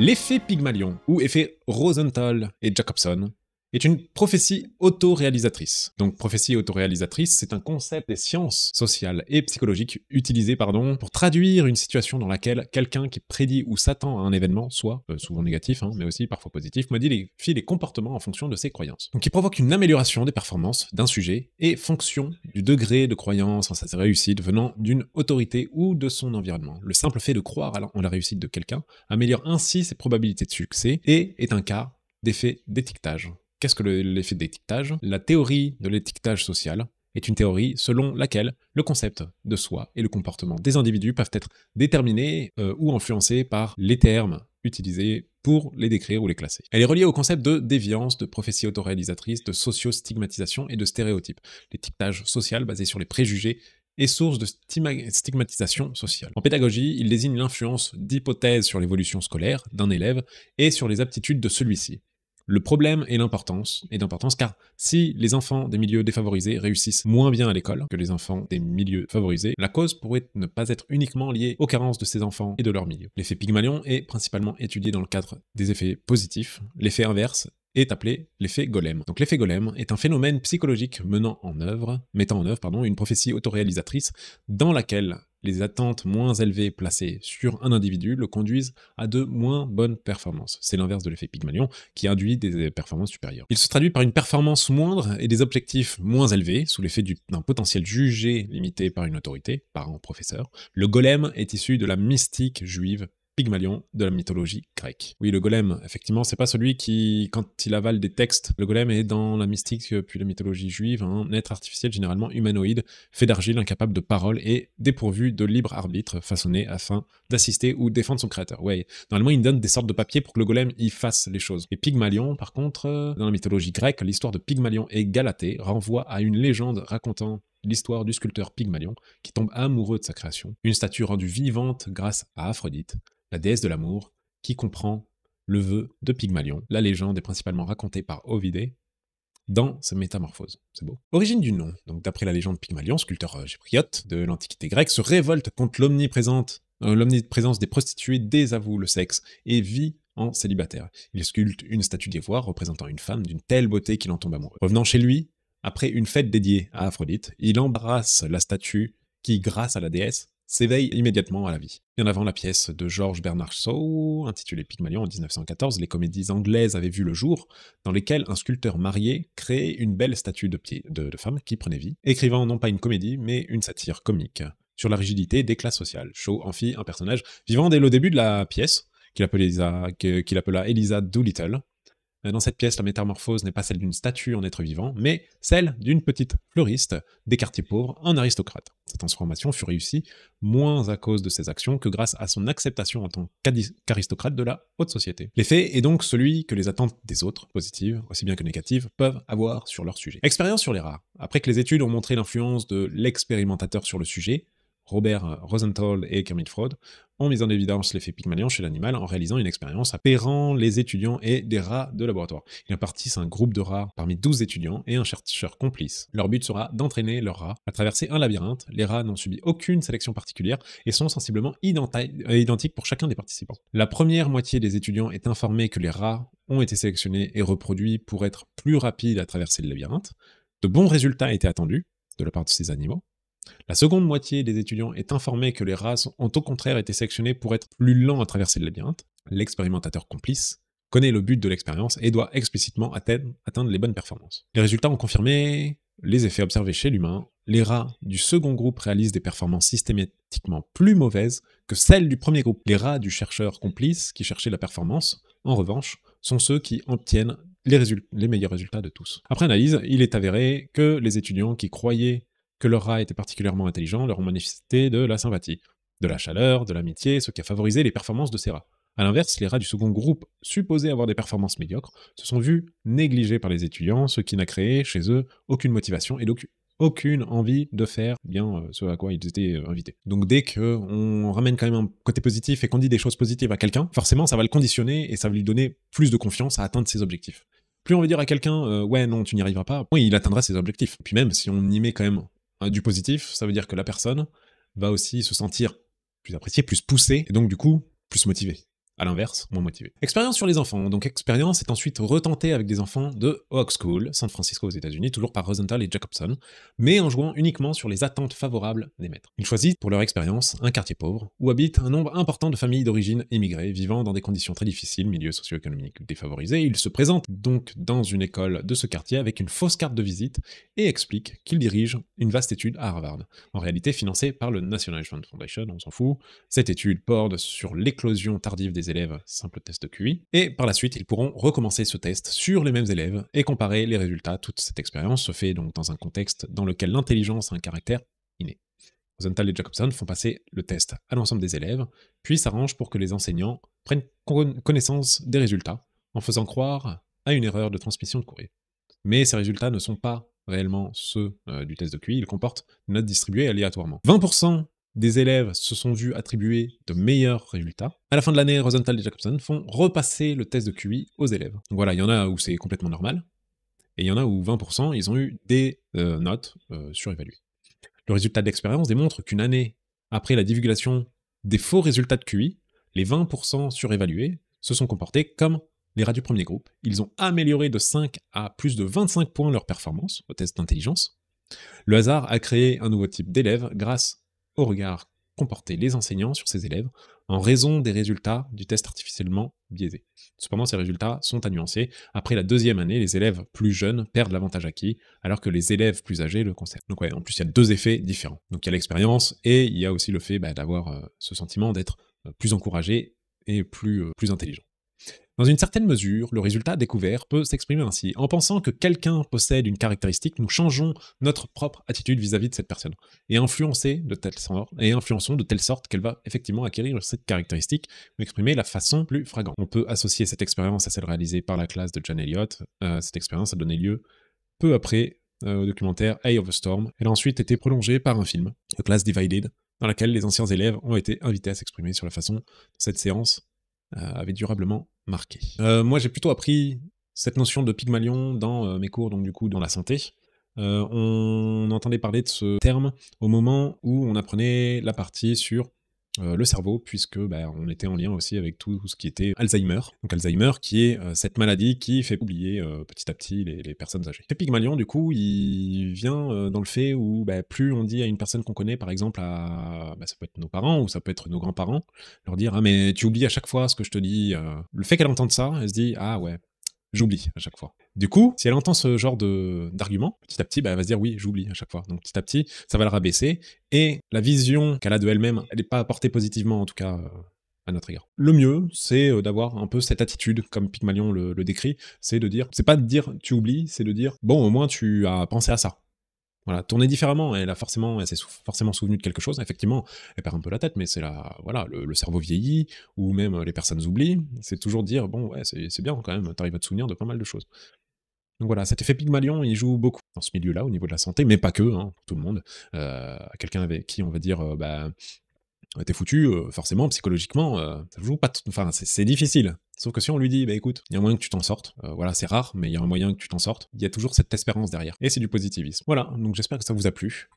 L'effet Pygmalion, ou effet Rosenthal et Jacobson, est une prophétie autoréalisatrice. Donc prophétie autoréalisatrice, c'est un concept des sciences sociales et psychologiques utilisé pour traduire une situation dans laquelle quelqu'un qui prédit ou s'attend à un événement, soit souvent négatif, mais aussi parfois positif, modifie les comportements en fonction de ses croyances. Donc il provoque une amélioration des performances d'un sujet et fonction du degré de croyance en sa réussite venant d'une autorité ou de son environnement. Le simple fait de croire en la réussite de quelqu'un améliore ainsi ses probabilités de succès et est un cas d'effet d'étiquetage. Qu'est-ce que l'effet d'étiquetage? La théorie de l'étiquetage social est une théorie selon laquelle le concept de soi et le comportement des individus peuvent être déterminés ou influencés par les termes utilisés pour les décrire ou les classer. Elle est reliée au concept de déviance, de prophétie autoréalisatrice, de socio-stigmatisation et de stéréotypes. L'étiquetage social basé sur les préjugés est source de stigmatisation sociale. En pédagogie, il désigne l'influence d'hypothèses sur l'évolution scolaire d'un élève et sur les aptitudes de celui-ci. Le problème est d'importance car si les enfants des milieux défavorisés réussissent moins bien à l'école que les enfants des milieux favorisés, la cause pourrait ne pas être uniquement liée aux carences de ces enfants et de leur milieu. L'effet Pygmalion est principalement étudié dans le cadre des effets positifs. L'effet inverse est appelé l'effet golem. Donc l'effet golem est un phénomène psychologique mettant en œuvre une prophétie autoréalisatrice dans laquelle les attentes moins élevées placées sur un individu le conduisent à de moins bonnes performances. C'est l'inverse de l'effet Pygmalion qui induit des performances supérieures. Il se traduit par une performance moindre et des objectifs moins élevés sous l'effet d'un potentiel jugé limité par une autorité, parent, professeur. Le golem est issu de la mystique juive Pygmalion de la mythologie grecque. Oui, le golem, effectivement, c'est pas celui qui, quand il avale des textes, le golem est dans la mystique puis la mythologie juive, un être artificiel généralement humanoïde, fait d'argile, incapable de parole et dépourvu de libre arbitre, façonné afin d'assister ou défendre son créateur. Ouais, normalement, il donne des sortes de papier pour que le golem y fasse les choses. Et Pygmalion, par contre, dans la mythologie grecque, l'histoire de Pygmalion et Galatée renvoie à une légende racontant l'histoire du sculpteur Pygmalion qui tombe amoureux de sa création, une statue rendue vivante grâce à Aphrodite, la déesse de l'amour, qui comprend le vœu de Pygmalion. La légende est principalement racontée par Ovidée dans sa métamorphose. C'est beau. Origine du nom. Donc d'après la légende, Pygmalion, sculpteur chypriote de l'Antiquité grecque, se révolte contre l'omniprésence des prostituées, désavoue le sexe et vit en célibataire. Il sculpte une statue d'ivoire représentant une femme d'une telle beauté qu'il en tombe amoureux. Revenant chez lui, après une fête dédiée à Aphrodite, il embrasse la statue qui, grâce à la déesse, s'éveille immédiatement à la vie. Bien avant la pièce de George Bernard Shaw, intitulée Pygmalion en 1914, les comédies anglaises avaient vu le jour, dans lesquelles un sculpteur marié créait une belle statue de femme qui prenait vie, écrivant non pas une comédie, mais une satire comique sur la rigidité des classes sociales. Shaw en fit un personnage vivant dès le début de la pièce, qu'il appela Eliza Doolittle. Dans cette pièce, la métamorphose n'est pas celle d'une statue en être vivant, mais celle d'une petite fleuriste des quartiers pauvres en aristocrate. Cette transformation fut réussie moins à cause de ses actions que grâce à son acceptation en tant qu'aristocrate de la haute société. L'effet est donc celui que les attentes des autres, positives aussi bien que négatives, peuvent avoir sur leur sujet. Expérience sur les rats. Après que les études ont montré l'influence de l'expérimentateur sur le sujet, Robert Rosenthal et Kermit Freud ont mis en évidence l'effet Pygmalion chez l'animal en réalisant une expérience apérant les étudiants et des rats de laboratoire. Ils impartissent un groupe de rats parmi 12 étudiants et un chercheur complice. Leur but sera d'entraîner leurs rats à traverser un labyrinthe. Les rats n'ont subi aucune sélection particulière et sont sensiblement identiques pour chacun des participants. La première moitié des étudiants est informée que les rats ont été sélectionnés et reproduits pour être plus rapides à traverser le labyrinthe. De bons résultats étaient attendus de la part de ces animaux. La seconde moitié des étudiants est informée que les rats ont au contraire été sélectionnés pour être plus lents à traverser le labyrinthe. L'expérimentateur complice connaît le but de l'expérience et doit explicitement atteindre les bonnes performances. Les résultats ont confirmé les effets observés chez l'humain. Les rats du second groupe réalisent des performances systématiquement plus mauvaises que celles du premier groupe. Les rats du chercheur complice, qui cherchait la performance, en revanche, sont ceux qui obtiennent les meilleurs résultats de tous. Après analyse, il est avéré que les étudiants qui croyaient que leur rat était particulièrement intelligent leur ont manifesté de la sympathie, de la chaleur, de l'amitié, ce qui a favorisé les performances de ces rats. A l'inverse, les rats du second groupe, supposés avoir des performances médiocres, se sont vus négligés par les étudiants, ce qui n'a créé chez eux aucune motivation et donc aucune envie de faire bien ce à quoi ils étaient invités. Donc dès qu'on ramène quand même un côté positif et qu'on dit des choses positives à quelqu'un, forcément ça va le conditionner et ça va lui donner plus de confiance à atteindre ses objectifs. Plus on veut dire à quelqu'un ouais non tu n'y arriveras pas, moins il atteindra ses objectifs. Puis même si on y met quand même du positif, ça veut dire que la personne va aussi se sentir plus appréciée, plus poussée, et donc du coup, plus motivée à l'inverse, moins motivés. Expérience sur les enfants. Donc expérience est ensuite retentée avec des enfants de Oak School, San Francisco aux États-Unis, toujours par Rosenthal et Jacobson, mais en jouant uniquement sur les attentes favorables des maîtres. Ils choisissent pour leur expérience un quartier pauvre, où habitent un nombre important de familles d'origine immigrées, vivant dans des conditions très difficiles, milieux socio-économiques défavorisés. Ils se présentent donc dans une école de ce quartier avec une fausse carte de visite et expliquent qu'ils dirigent une vaste étude à Harvard, en réalité financée par le National Fund Foundation, on s'en fout. Cette étude porte sur l'éclosion tardive des élèves, simple test de QI, et par la suite, ils pourront recommencer ce test sur les mêmes élèves et comparer les résultats. Toute cette expérience se fait donc dans un contexte dans lequel l'intelligence a un caractère inné. Rosenthal et Jacobson font passer le test à l'ensemble des élèves, puis s'arrangent pour que les enseignants prennent connaissance des résultats, en faisant croire à une erreur de transmission de courrier. Mais ces résultats ne sont pas réellement ceux du test de QI, ils comportent une note distribuée aléatoirement. 20% des élèves se sont vus attribuer de meilleurs résultats. À la fin de l'année, Rosenthal et Jacobson font repasser le test de QI aux élèves. Donc voilà, il y en a où c'est complètement normal, et il y en a où 20% ils ont eu des notes surévaluées. Le résultat d'expérience démontre qu'une année après la divulgation des faux résultats de QI, les 20% surévalués se sont comportés comme les rats du premier groupe. Ils ont amélioré de 5 à plus de 25 points leur performance au test d'intelligence. Le hasard a créé un nouveau type d'élèves grâce au regard qu'ont porté les enseignants sur ces élèves en raison des résultats du test artificiellement biaisé. Cependant, ces résultats sont à nuancer. Après la deuxième année, les élèves plus jeunes perdent l'avantage acquis, alors que les élèves plus âgés le conservent. Donc ouais, en plus, il y a deux effets différents. Donc il y a l'expérience, et il y a aussi le fait d'avoir ce sentiment d'être plus encouragé et plus intelligent. Dans une certaine mesure, le résultat découvert peut s'exprimer ainsi. En pensant que quelqu'un possède une caractéristique, nous changeons notre propre attitude vis-à-vis de cette personne, et influençons de telle sorte qu'elle va effectivement acquérir cette caractéristique, ou exprimer la façon plus flagrante. On peut associer cette expérience à celle réalisée par la classe de John Eliot. Cette expérience a donné lieu peu après au documentaire Eye of a Storm. Elle a ensuite été prolongée par un film, The Class Divided, dans lequel les anciens élèves ont été invités à s'exprimer sur la façon dont cette séance avait durablement marqué. Moi, j'ai plutôt appris cette notion de Pygmalion dans mes cours, donc du coup, dans la santé. On entendait parler de ce terme au moment où on apprenait la partie sur le cerveau, puisque on était en lien aussi avec tout ce qui était Alzheimer. Donc Alzheimer, qui est cette maladie qui fait oublier petit à petit les personnes âgées. Et Pygmalion, du coup, il vient dans le fait où plus on dit à une personne qu'on connaît, par exemple, ça peut être nos parents ou ça peut être nos grands-parents, leur dire « Ah mais tu oublies à chaque fois ce que je te dis ». Le fait qu'elle entende ça, elle se dit « Ah ouais, j'oublie à chaque fois ». Du coup, si elle entend ce genre d'argument, petit à petit, elle va se dire oui, j'oublie à chaque fois. Donc petit à petit, ça va le rabaisser, et la vision qu'elle a de elle-même, elle n'est pas apportée positivement, en tout cas, à notre égard. Le mieux, c'est d'avoir un peu cette attitude, comme Pygmalion le décrit, c'est pas de dire tu oublies, c'est de dire bon, au moins tu as pensé à ça. Voilà, tourner différemment, elle s'est forcément souvenue de quelque chose, effectivement, elle perd un peu la tête, mais c'est voilà, le cerveau vieillit, ou même les personnes oublient, c'est toujours dire, bon, ouais, c'est bien quand même, t'arrives à te souvenir de pas mal de choses. Donc voilà, cet effet Pygmalion, il joue beaucoup dans ce milieu-là, au niveau de la santé, mais pas que, hein, pour tout le monde. Quelqu'un avec qui on va dire, t'es foutu, forcément, psychologiquement, ça joue pas, enfin, c'est difficile. Sauf que si on lui dit, écoute, il y a un moyen que tu t'en sortes, voilà, c'est rare, mais il y a un moyen que tu t'en sortes, il y a toujours cette espérance derrière. Et c'est du positivisme. Voilà, donc j'espère que ça vous a plu.